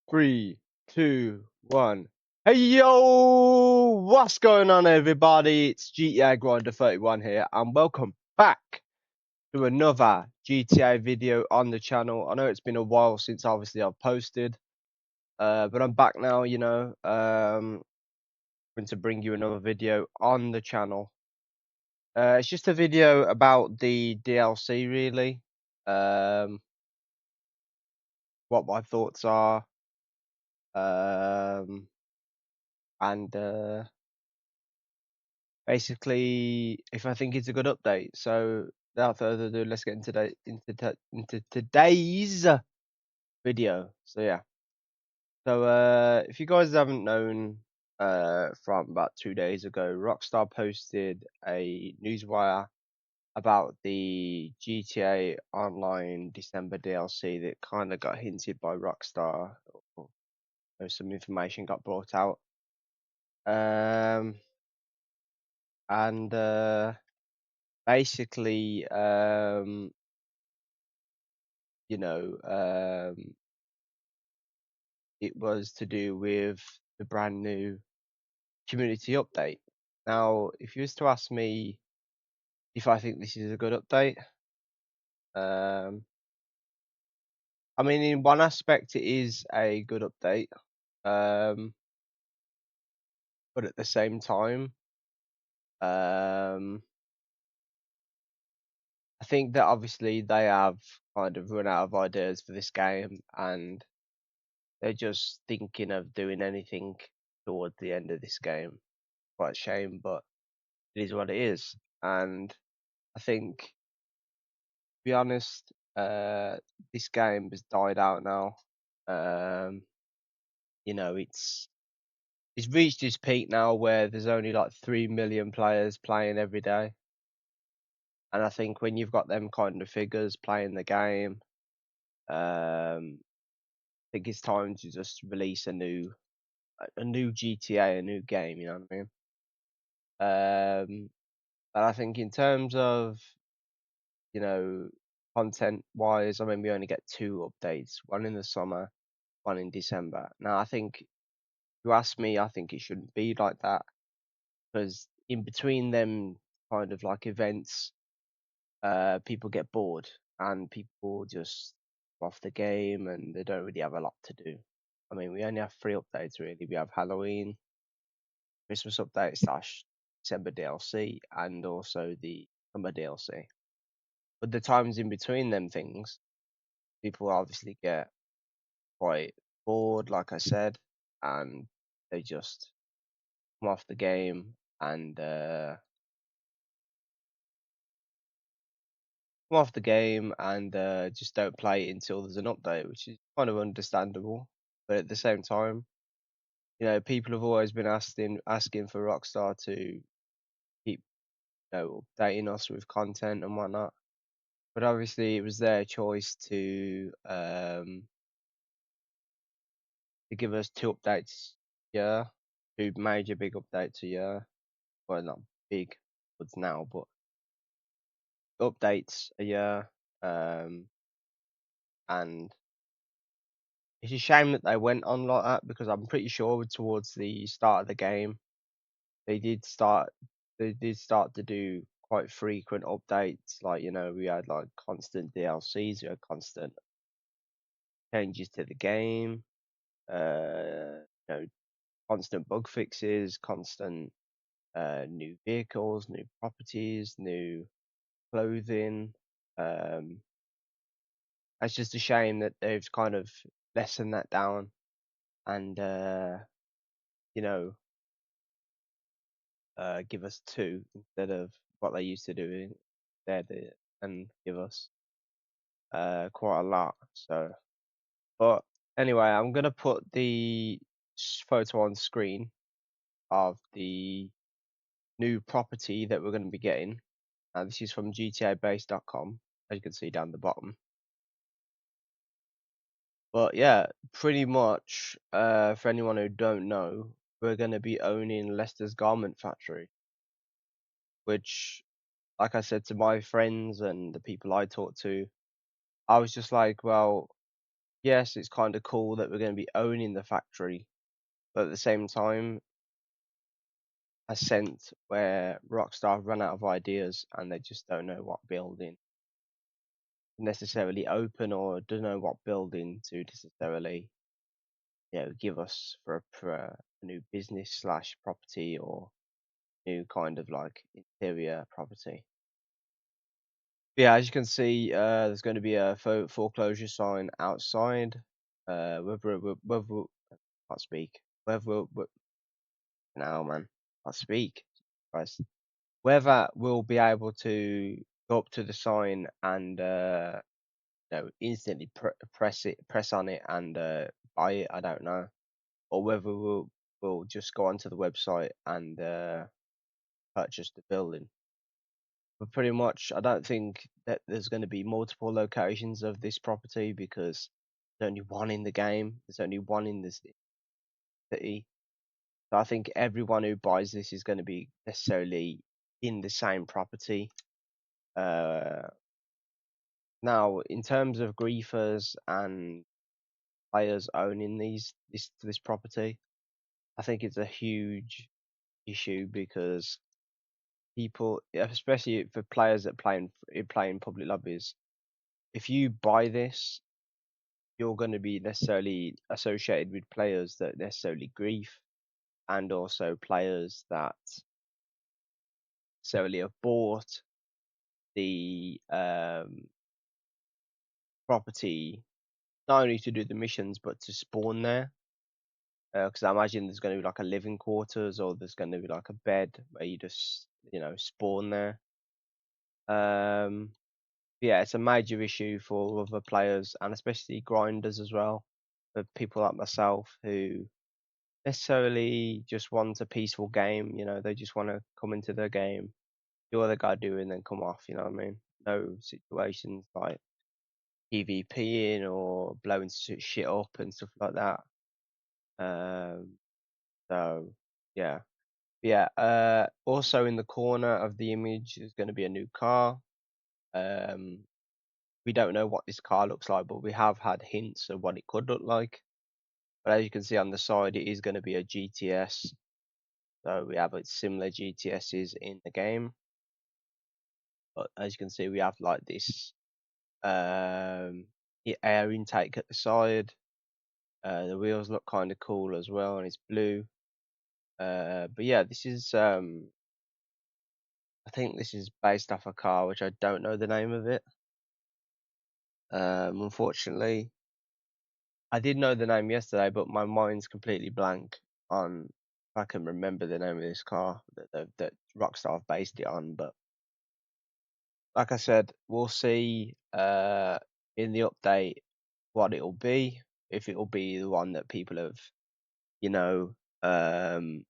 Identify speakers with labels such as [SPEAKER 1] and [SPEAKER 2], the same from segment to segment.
[SPEAKER 1] Three, two, one. Hey yo, what's going on, everybody? It's GTA Grinder 31 here, and welcome back to another GTA video on the channel. I know it's been a while since obviously I've posted, but I'm back now. Going to bring you another video on the channel. It's just a video about the DLC, really. What my thoughts are. And basically if I think it's a good update. So without further ado, let's get into today's video. So yeah. So if you guys haven't known, from about 2 days ago, Rockstar posted a newswire about the GTA Online December DLC that kind of got hinted by Rockstar, or some information got brought out. And basically, you know, it was to do with the brand new community update. Now, if you was to ask me if I think this is a good update, um, I mean, in one aspect, it is a good update, um, but at the same time, um, I think that obviously they have kind of run out of ideas for this game, and they're just thinking of doing anything towards the end of this game. Quite a shame, but it is what it is. And I think, to be honest, this game has died out now. Um, it's reached its peak now where there's only like 3 million players playing every day. And I think when you've got them kind of figures playing the game, I think it's time to just release a new GTA, a new game. You know what I mean? And I think in terms of, you know, content wise, I mean, we only get two updates, one in the summer, one in December. Now, I think, if you ask me, I think it shouldn't be like that, because in between them kind of like events, people get bored and people just come off the game and they don't really have a lot to do. I mean, we only have three updates really. We have Halloween, Christmas update / December DLC, and also the summer DLC. But the times in between them things, people obviously get quite bored, like I said, and they just come off the game and just don't play it until there's an update, which is kind of understandable. But at the same time, people have always been asking for Rockstar to keep, updating us with content and whatnot. But obviously, it was their choice to give us two updates a year, two major big updates a year. Well, not big ones now, but updates a year. And it's a shame that they went on like that, because I'm pretty sure towards the start of the game, they did start to do quite frequent updates. Like, we had like constant DLCs, we had constant changes to the game, constant bug fixes, constant new vehicles, new properties, new clothing. It's just a shame that they've kind of lessened that down and you know give us two instead of what they used to do instead, and give us quite a lot. So, but anyway, I'm gonna put the photo on screen of the new property that we're going to be getting. This is from GTABase.com, as you can see down the bottom. But yeah, pretty much, for anyone who don't know, we're going to be owning Leicester's Garment Factory, which, like I said to my friends and the people I talked to, I was just like, well, yes, it's kind of cool that we're going to be owning the factory, but at the same time, a sense where Rockstar have run out of ideas and they just don't know what building necessarily open or don't know what building to necessarily give us for a new business slash property or new kind of like interior property. Yeah, as you can see, there's going to be a foreclosure sign outside. Whether can't speak. Now, man, can't speak. Christ. Whether we'll be able to go up to the sign and instantly press on it and buy it, I don't know. Or whether we'll just go onto the website and purchase the building. But pretty much, I don't think that there's going to be multiple locations of this property because there's only one in the game. There's only one in the city. So I think everyone who buys this is going to be necessarily in the same property. Uh, Now, in terms of griefers and players owning this property, I think it's a huge issue because people, especially for players that play in public lobbies, if you buy this, you're going to be necessarily associated with players that necessarily grief and also players that necessarily have bought the property not only to do the missions but to spawn there. Because I imagine there's going to be like a living quarters or there's going to be like a bed where you just spawn there. Um, yeah, it's a major issue for other players and especially grinders as well. For people like myself who necessarily just want a peaceful game, they just want to come into their game, do what they gotta do, and then come off. You know what I mean? No situations like PvPing or blowing shit up and stuff like that. Um, so yeah, yeah. Also in the corner of the image is going to be a new car. Um, we don't know what this car looks like, but we have had hints of what it could look like. But as you can see on the side, it is going to be a GTS. So we have similar GTSs in the game. But as you can see, we have like this air intake at the side. The wheels look kind of cool as well, and it's blue. But yeah, this is I think this is based off a car which I don't know the name of it. Unfortunately, I did know the name yesterday, but my mind's completely blank on if I can remember the name of this car that Rockstar have based it on. But like I said, we'll see in the update what it'll be. If it'll be the one that people have, you know, um,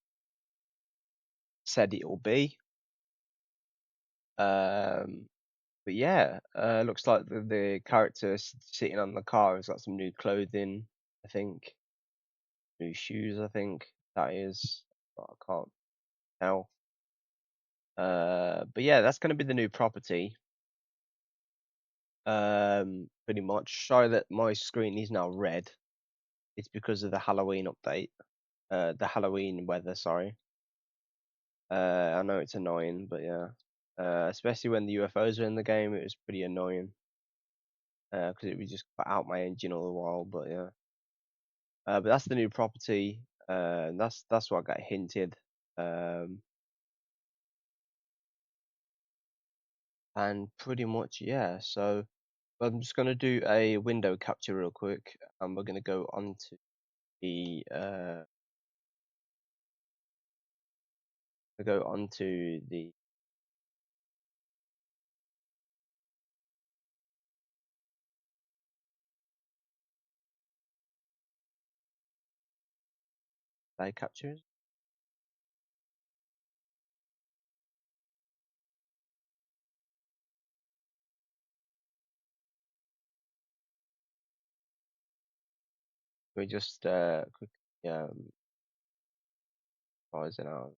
[SPEAKER 1] said it'll be. Um, but yeah, looks like the character sitting on the car has got some new clothing, I think. New shoes, I think that is. But I can't tell. But yeah, that's going to be the new property. Pretty much. Sorry that my screen is now red. It's because of the Halloween update. The Halloween weather. Sorry. I know it's annoying, but yeah. Especially when the UFOs are in the game, it was pretty annoying. Because it would just cut out my engine all the while. But yeah. But that's the new property. That's what got hinted. Um, and pretty much yeah. So I'm just gonna do a window capture real quick, and we're gonna go onto the play captures. We just quick size it out,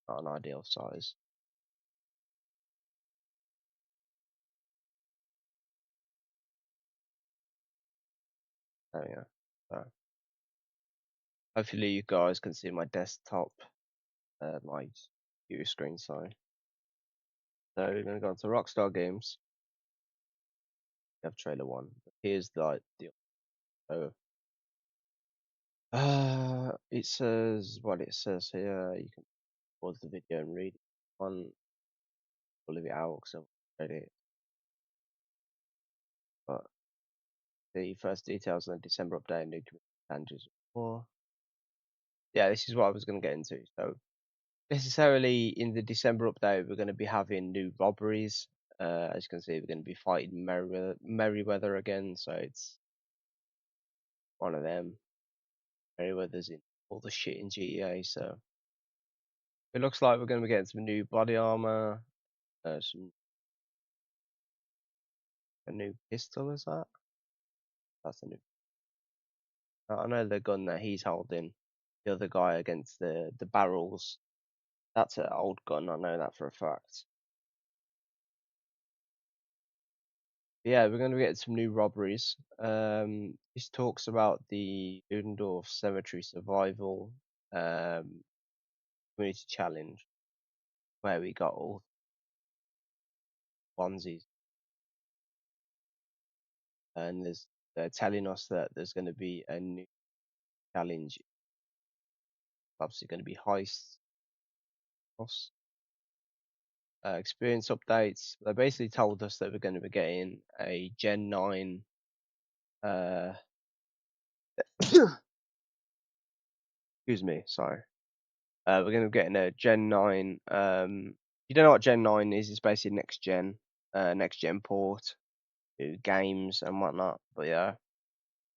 [SPEAKER 1] not an ideal size. There we go. So hopefully you guys can see my desktop, my computer screen. Sorry. So we're gonna go on to Rockstar Games. We have trailer one. Here's the so, it says what it says here. You can pause the video and read it. One, we'll leave it out because I've read it. But the first details on the December update new challenges. Or yeah, this is what I was going to get into. So necessarily in the December update, we're going to be having new robberies. As you can see, we're going to be fighting Merryweather again. So it's one of them. Merryweather's in all the shit in GTA. So it looks like we're going to be getting some new body armor, a new pistol. Is that? That's a new. I know the gun that he's holding. The other guy against the barrels. That's an old gun. I know that for a fact. Yeah, we're going to get some new robberies. This talks about the Ludendorff Cemetery Survival Community Challenge, where we got all onesies, and they're telling us that there's going to be a new challenge. Obviously, going to be heists, experience updates. They basically told us that we're going to be getting a Gen 9. Excuse me, sorry. We're going to be getting a Gen 9. You don't know what Gen 9 is? It's basically next gen port, games and whatnot. But yeah,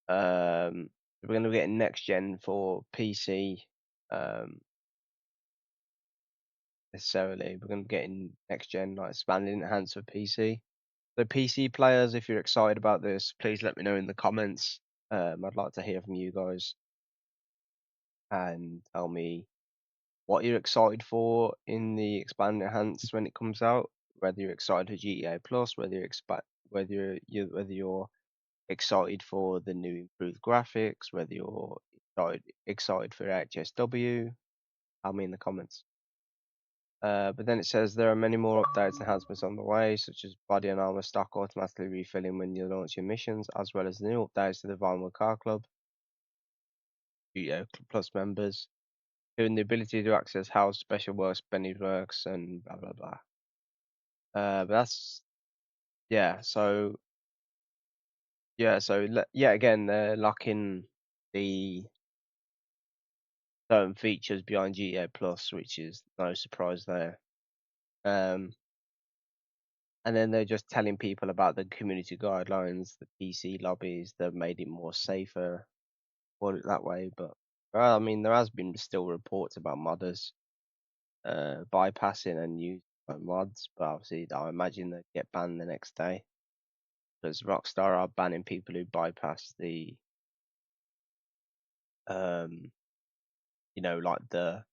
[SPEAKER 1] we're going to be getting next gen for PC. Necessarily, we're going to be getting next gen, like expanding enhanced for PC. So PC players, if you're excited about this, please let me know in the comments. I'd like to hear from you guys and tell me what you're excited for in the expand enhanced when it comes out. Whether you're excited for GTA Plus, whether you're excited for the new improved graphics, whether you're excited for HSW. Tell me in the comments. But then it says there are many more updates and enhancements on the way, such as body and armor stock automatically refilling when you launch your missions, as well as new updates to the Vinewood Car Club, GTA Plus members, giving the ability to access house special works, Benny works, and blah blah blah. But that's yeah. So again, they're locking the certain features behind GTA Plus, which is no surprise there. And then they're just telling people about the community guidelines, the PC lobbies. They've made it more safer, call it that way. But I mean, there has been still reports about modders bypassing and using mods, but obviously I imagine they get banned the next day because Rockstar are banning people who bypass the like the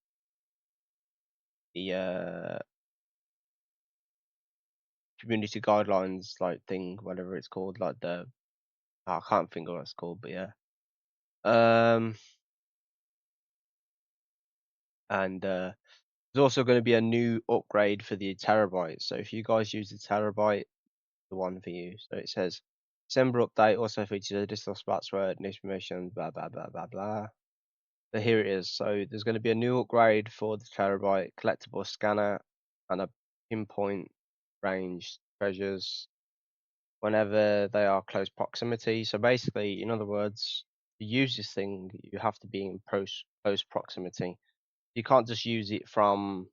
[SPEAKER 1] community guidelines like thing, whatever it's called, like I can't think of what it's called, but yeah. And there's also going to be a new upgrade for the terabyte. So if you guys use the terabyte, the one for you. So it says December update also features additional password, information, blah blah blah blah blah. So here it is. So there's going to be a new upgrade for the terabyte collectible scanner and a pinpoint range treasures whenever they are close proximity. So basically, in other words, to use this thing, you have to be in close proximity. You can't just use it from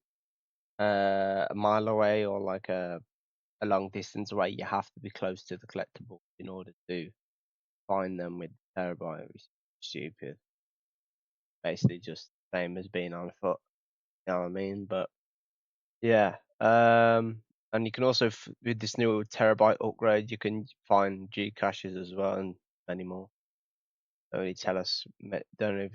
[SPEAKER 1] a mile away or like a long distance away. You have to be close to the collectible in order to find them with terabyte, which is stupid. Basically, just same as being on foot. You know what I mean? But yeah. And you can also with this new terabyte upgrade, you can find G caches as well and many more. They only tell us they don't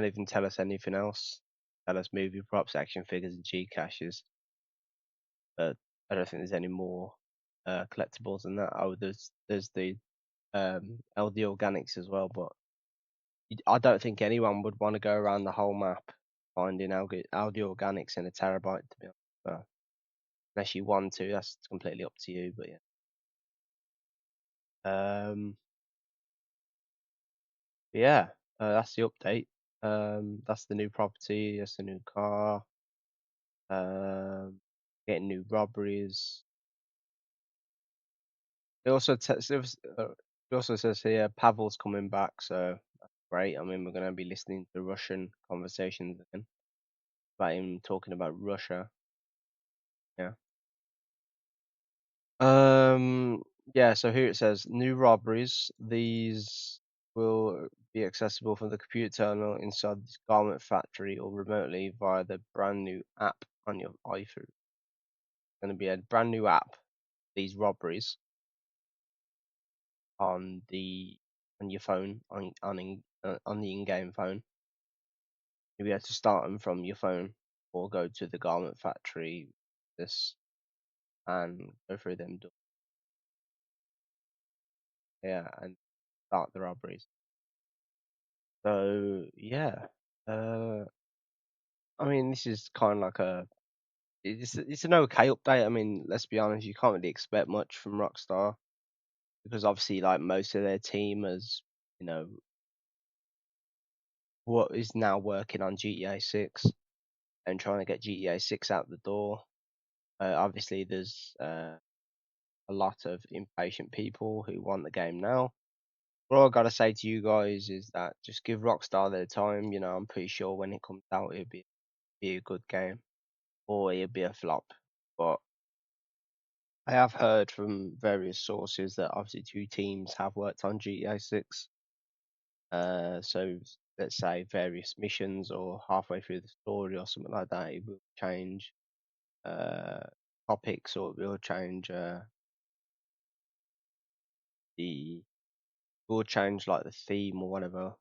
[SPEAKER 1] even tell us anything else. Tell us movie props, action figures, and G caches. But I don't think there's any more collectibles than that. Oh, there's the LD Organics as well, but I don't think anyone would want to go around the whole map finding LD Organics in a terabyte, to be honest. So, unless you want to, that's completely up to you. But yeah. Yeah, that's the update. That's the new property. That's the new car. Um, getting new robberies. It also it also says here Pavel's coming back, so that's great. I mean, we're going to be listening to Russian conversations again about him talking about Russia. Yeah. Um, yeah, so here it says new robberies. These will be accessible from the computer terminal inside this garment factory or remotely via the brand new app on your iPhone. Going to be a brand new app. These robberies on the on your phone on the in-game phone. You'll be able to start them from your phone or go to the garment factory this and go through them doors. Yeah, and start the robberies. So yeah, uh, I mean this is kind of like it's an okay update. I mean, let's be honest, you can't really expect much from Rockstar because obviously like most of their team is you know what is now working on GTA 6 and trying to get GTA 6 out the door. Obviously, there's a lot of impatient people who want the game now. What I gotta say to you guys is that just give Rockstar their time. You know, I'm pretty sure when it comes out, be a good game or it'll be a flop. But I have heard from various sources that obviously two teams have worked on GTA 6. So let's say various missions or halfway through the story or something like that, it will change uh, topics or it will change the will change like the theme or whatever you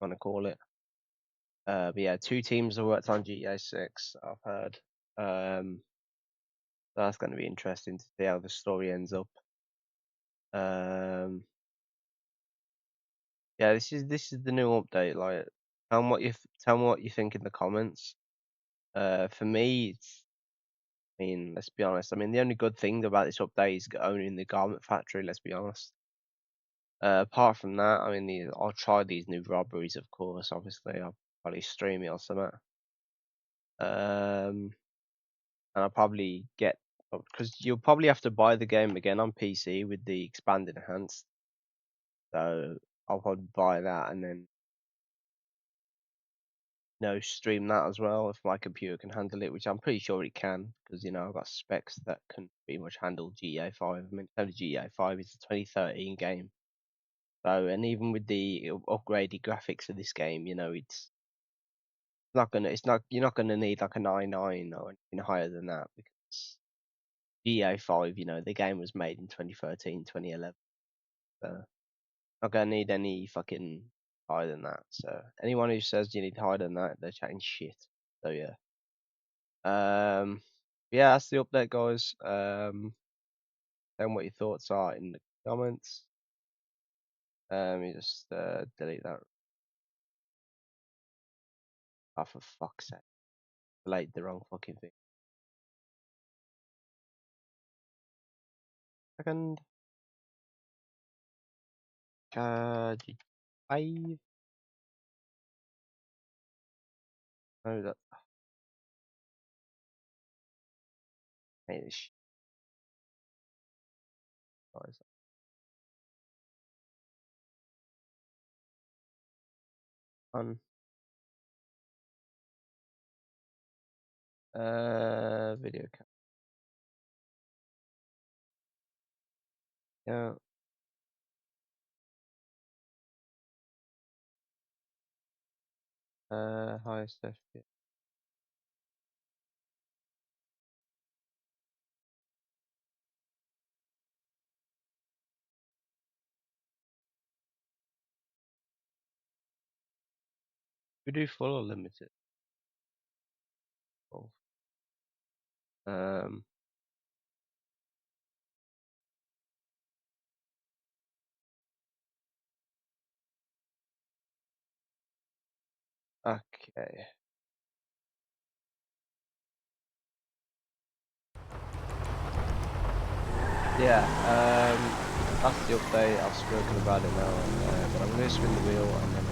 [SPEAKER 1] want to call it. But yeah, two teams have worked on GTA 6. I've heard. So that's going to be interesting to see how the story ends up. Um, yeah, this is the new update. Like, tell me what you think in the comments. For me, I mean, let's be honest. I mean, the only good thing about this update is owning the garment factory. Let's be honest. Apart from that, I mean, I'll try these new robberies, of course. Obviously, I'll probably stream it or something. And I'll probably get because you'll probably have to buy the game again on PC with the expanded enhanced. So I'll probably buy that and then stream that as well if my computer can handle it, which I'm pretty sure it can because I've got specs that can pretty much handle GTA 5. I mean, only GTA 5 is a 2013 game. So, and even with the upgraded graphics of this game, you're not gonna need like an i9 or anything higher than that because GTA 5, the game was made in 2013, 2011. So, not gonna need any fucking higher than that. So, anyone who says you need higher than that, they're chatting shit. So yeah. Yeah, that's the update, guys. Tell me what your thoughts are in the comments. You just delete that. Oh, for fuck's sake. Delete the wrong fucking thing. Second. 5. No, that. Hey, this shit, guys. On. Video cam. Yeah. Highest FPS. We do full or limited. Both. Um. Okay. Yeah, that's the update. I've spoken about it now, but I'm going to spin the wheel and then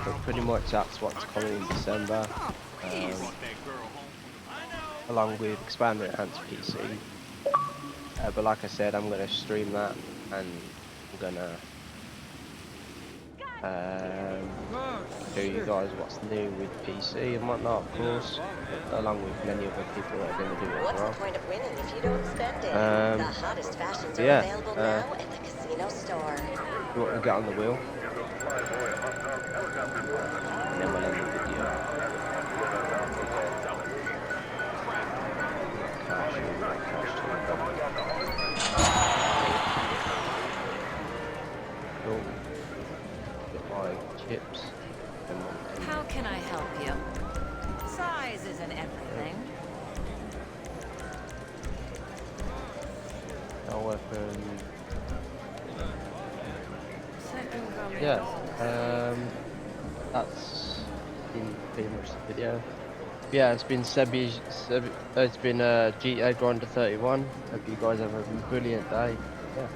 [SPEAKER 1] but pretty much that's what's coming in December, along with expanded enhanced PC. But like I said, I'm going to stream that and I'm going to show you guys what's new with PC and whatnot, of course, along with many other people that are going to do it as
[SPEAKER 2] What's the
[SPEAKER 1] well.
[SPEAKER 2] point of winning if you don't spend it? The hottest fashions are
[SPEAKER 1] Yeah,
[SPEAKER 2] available now at the casino store.
[SPEAKER 1] you want to get on the wheel, and then we'll end the video. We got cash, and we got cash to the bank. Cool. Get my chips, and we can.
[SPEAKER 2] How can I help you? Size isn't everything.
[SPEAKER 1] Our weapon. Yeah, that's been pretty much the video. Yeah, it's been it's been GTA Grinder 31. Hope you guys have a brilliant day. Yeah.